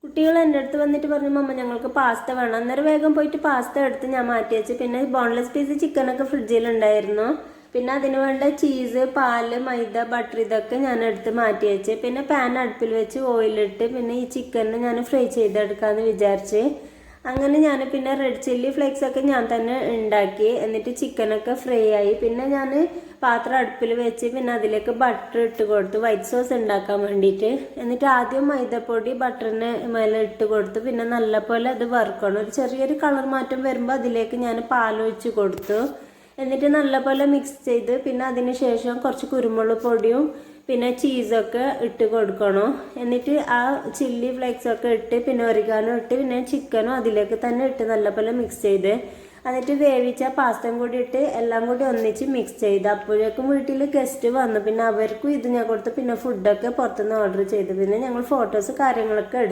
കുട്ടികൾ എൻ്റെ അടുത്ത് വന്നിട്ട് പറഞ്ഞു, മമ്മ ഞങ്ങൾക്ക് പാസ്ത വേണം. അന്നേരം വേഗം പോയിട്ട് പാസ്ത എടുത്ത് ഞാൻ മാറ്റി വെച്ച്. പിന്നെ ബോൺലെസ് പീസ് ചിക്കനൊക്കെ ഫ്രിഡ്ജിലുണ്ടായിരുന്നു. പിന്നെ അതിന് വേണ്ട ചീസ്, പാല്, മൈദ, ബട്ടർ ഇതൊക്കെ ഞാൻ എടുത്ത് മാറ്റി വെച്ച്. പിന്നെ പാൻ അടുപ്പിൽ വെച്ച് ഓയിലിട്ട് പിന്നെ ഈ ചിക്കനെ ഞാൻ ഫ്രൈ ചെയ്തെടുക്കാമെന്ന് വിചാരിച്ച്. അങ്ങനെ ഞാൻ പിന്നെ റെഡ് ചില്ലി ഫ്ലേക്സ് ഒക്കെ ഞാൻ തന്നെ ഉണ്ടാക്കി. എന്നിട്ട് ചിക്കനൊക്കെ ഫ്രൈ ആയി. പിന്നെ ഞാൻ പാത്രം അടുപ്പിൽ വെച്ച് പിന്നെ അതിലേക്ക് ബട്ടർ ഇട്ട് കൊടുത്തു, വൈറ്റ് സോസ് ഉണ്ടാക്കാൻ വേണ്ടിയിട്ട്. എന്നിട്ട് ആദ്യം മൈദപ്പൊടി ബട്ടറിന് മേലെ ഇട്ട് കൊടുത്തു. പിന്നെ നല്ലപോലെ അത് വറുക്കണം. ഒരു ചെറിയൊരു കളർ മാറ്റം വരുമ്പോൾ അതിലേക്ക് ഞാൻ പാലൊഴിച്ച് കൊടുത്തു. എന്നിട്ട് നല്ലപോലെ മിക്സ് ചെയ്ത് പിന്നെ അതിന് ശേഷം കുറച്ച് കുരുമുളക് പൊടിയും പിന്നെ ചീസൊക്കെ ഇട്ട് കൊടുക്കണം. എന്നിട്ട് ആ ചില്ലി ഫ്ലേക്സൊക്കെ ഇട്ട് പിന്നെ ഒറിഗാനോ ഇട്ട് പിന്നെ ചിക്കനും അതിലേക്ക് തന്നെ ഇട്ട് നല്ലപോലെ മിക്സ് ചെയ്ത് എന്നിട്ട് വേവിച്ച പാസ്തയും കൂടി ഇട്ട് എല്ലാം കൂടി ഒന്നിച്ച് മിക്സ് ചെയ്ത്. അപ്പോഴേക്കും വീട്ടിൽ ഗസ്റ്റ് വന്നു. പിന്നെ അവർക്കും ഇത് ഞാൻ കൊടുത്തു. പിന്നെ ഫുഡൊക്കെ പുറത്തുനിന്ന് ഓർഡർ ചെയ്തു. പിന്നെ ഞങ്ങൾ ഫോട്ടോസ് കാര്യങ്ങളൊക്കെ എടുത്തു.